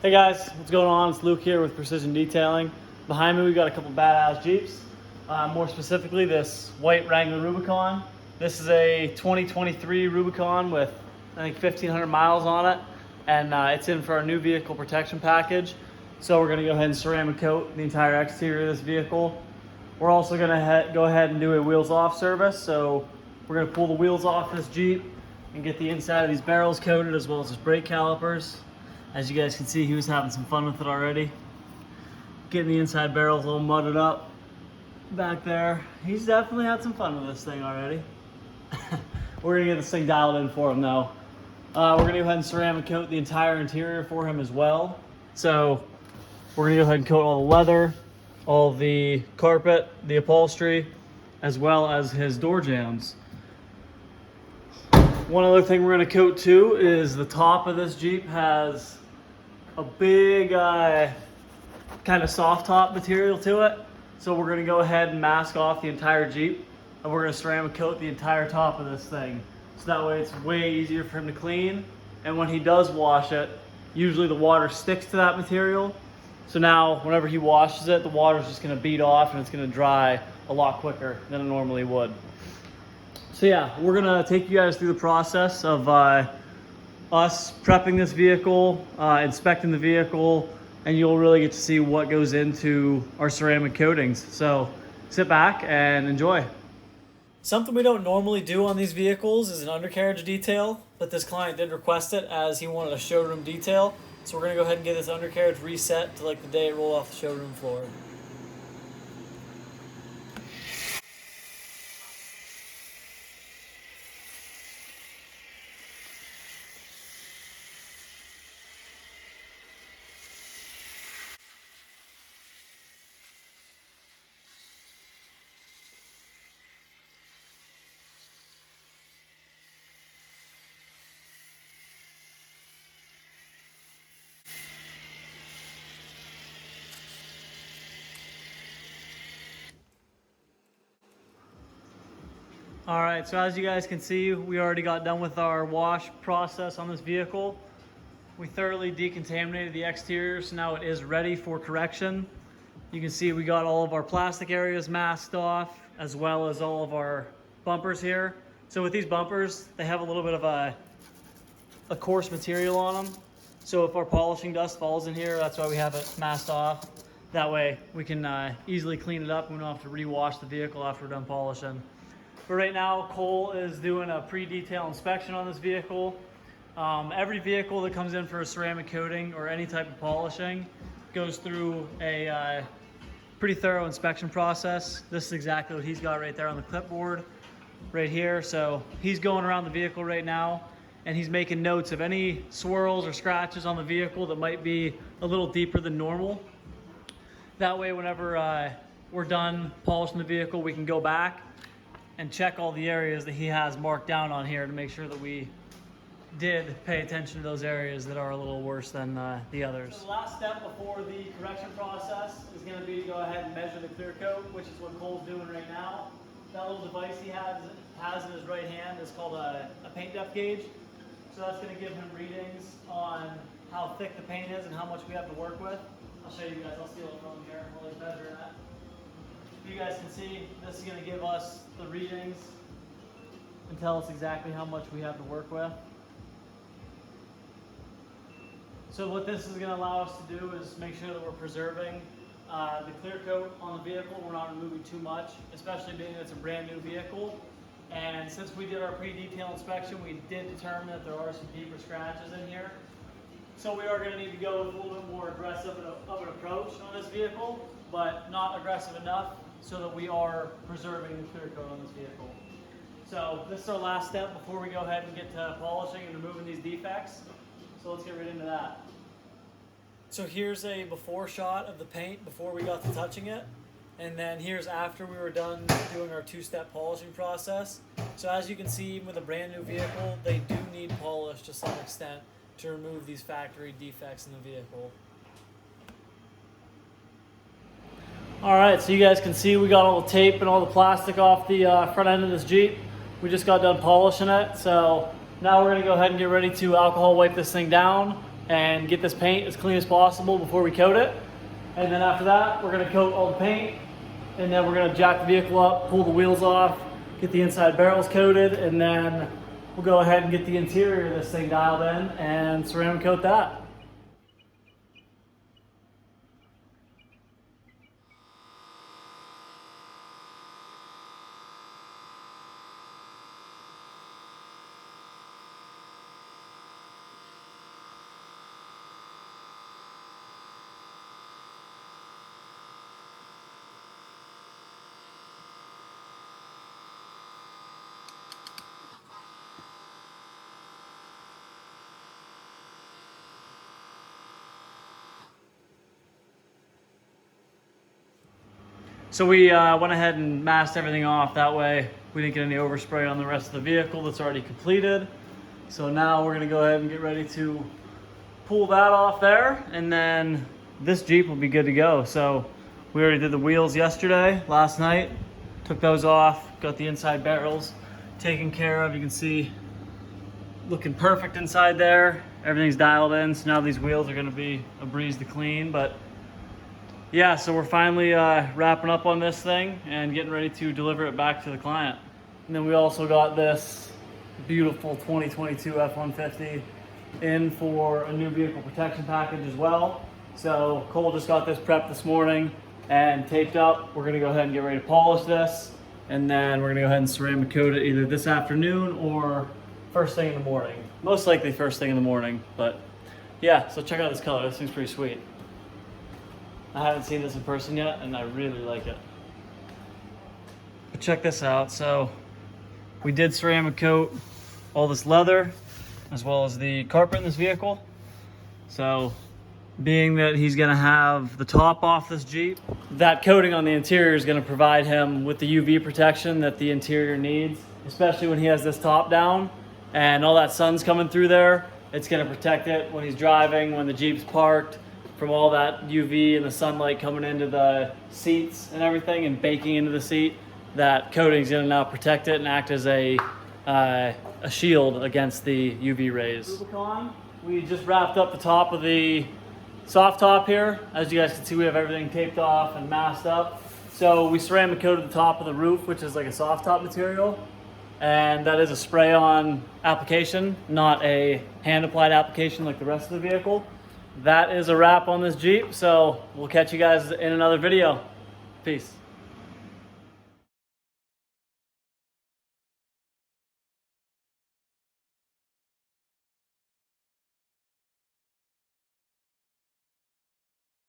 Hey guys, what's going on? It's Luke here with Precision Detailing. Behind me we got a couple badass Jeeps. More specifically this white Wrangler Rubicon. This is a 2023 Rubicon with I think 1,500 miles on it, and it's in for our new vehicle protection package. So we're going to go ahead and ceramic coat the entire exterior of this vehicle. We're also going to go ahead and do a wheels off service. So we're going to pull the wheels off this Jeep and get the inside of these barrels coated as well as his brake calipers. As you guys can see, he was having some fun with it already. Getting the inside barrels all mudded up back there. He's definitely had some fun with this thing already. We're gonna get this thing dialed in for him though. We're gonna go ahead and ceramic coat the entire interior for him as well. So we're gonna go ahead and coat all the leather, all the carpet, the upholstery, as well as his door jambs. One other thing we're gonna coat too is the top of this Jeep has a big kind of soft top material to it. So we're gonna go ahead and mask off the entire Jeep, and we're gonna ceramic coat the entire top of this thing. So that way it's way easier for him to clean. And when he does wash it, usually the water sticks to that material. So now whenever he washes it, the water's just gonna beat off and it's gonna dry a lot quicker than it normally would. So yeah, we're gonna take you guys through the process of us prepping this vehicle, inspecting the vehicle, and you'll really get to see what goes into our ceramic coatings. So sit back and enjoy. Something we don't normally do on these vehicles is an undercarriage detail, but this client did request it as he wanted a showroom detail. So we're gonna go ahead and get this undercarriage reset to like the day it rolled off the showroom floor. All right, so as you guys can see, we already got done with our wash process on this vehicle. We thoroughly decontaminated the exterior, so now it is ready for correction. You can see we got all of our plastic areas masked off, as well as all of our bumpers here. So with these bumpers, they have a little bit of a coarse material on them. So if our polishing dust falls in here, that's why we have it masked off. That way we can easily clean it up and we don't have to rewash the vehicle after we're done polishing. But right now, Cole is doing a pre-detail inspection on this vehicle. Every vehicle that comes in for a ceramic coating or any type of polishing goes through a pretty thorough inspection process. This is exactly what he's got right there on the clipboard right here. So he's going around the vehicle right now and he's making notes of any swirls or scratches on the vehicle that might be a little deeper than normal. That way, whenever we're done polishing the vehicle, we can go back and check all the areas that he has marked down on here to make sure that we did pay attention to those areas that are a little worse than the others. So the last step before the correction process is going to be to go ahead and measure the clear coat, which is what Cole's doing right now. That little device he has in his right hand is called a paint depth gauge. So that's going to give him readings on how thick the paint is and how much we have to work with. I'll show you guys. I'll steal it from here while he's measuring that. You guys can see this is going to give us the readings and tell us exactly how much we have to work with. So what this is going to allow us to do is make sure that we're preserving the clear coat on the vehicle. We're not removing too much, especially being that it's a brand new vehicle. And since we did our pre-detail inspection, we did determine that there are some deeper scratches in here. So we are going to need to go with a little bit more aggressive of an approach on this vehicle, but not aggressive enough so that we are preserving the clear coat on this vehicle. So this is our last step before we go ahead and get to polishing and removing these defects. So let's get right into that. So here's a before shot of the paint before we got to touching it. And then here's after we were done doing our two-step polishing process. So as you can see, even with a brand new vehicle, they do need polish to some extent to remove these factory defects in the vehicle. All right, so you guys can see we got all the tape and all the plastic off the front end of this Jeep. We just got done polishing it, so now we're gonna go ahead and get ready to alcohol wipe this thing down. and get this paint as clean as possible before we coat it. And then after that, we're gonna coat all the paint, and then we're gonna jack the vehicle up, pull the wheels off, get the inside barrels coated, and then we'll go ahead and get the interior of this thing dialed in and ceramic coat that. So we went ahead and masked everything off. That way we didn't get any overspray on the rest of the vehicle that's already completed. So now we're gonna go ahead and get ready to pull that off there, and then this Jeep will be good to go. So we already did the wheels yesterday, last night. Took those off, got the inside barrels taken care of. You can see looking perfect inside there. Everything's dialed in, so now these wheels are gonna be a breeze to clean. But yeah, so we're finally wrapping up on this thing and getting ready to deliver it back to the client. And then we also got this beautiful 2022 F-150 in for a new vehicle protection package as well. So Cole just got this prepped this morning and taped up. We're gonna go ahead and get ready to polish this, and then we're gonna go ahead and ceramic coat it either this afternoon or first thing in the morning. Most likely first thing in the morning, but yeah, so check out this color. This thing's pretty sweet. I haven't seen this in person yet, and I really like it. But check this out. So we did ceramic coat all this leather as well as the carpet in this vehicle. So being that he's gonna have the top off this Jeep, that coating on the interior is gonna provide him with the UV protection that the interior needs, especially when he has this top down and all that sun's coming through there. It's gonna protect it when he's driving, when the Jeep's parked, from all that UV and the sunlight coming into the seats and everything and baking into the seat. That coating's gonna now protect it and act as a shield against the UV rays. Rubicon, we just wrapped up the top of the soft top here. As you guys can see, we have everything taped off and masked up. So we ceramic coated the top of the roof, which is like a soft top material. And that is a spray-on application, not a hand-applied application like the rest of the vehicle. That is a wrap on this Jeep, so we'll catch you guys in another video. Peace.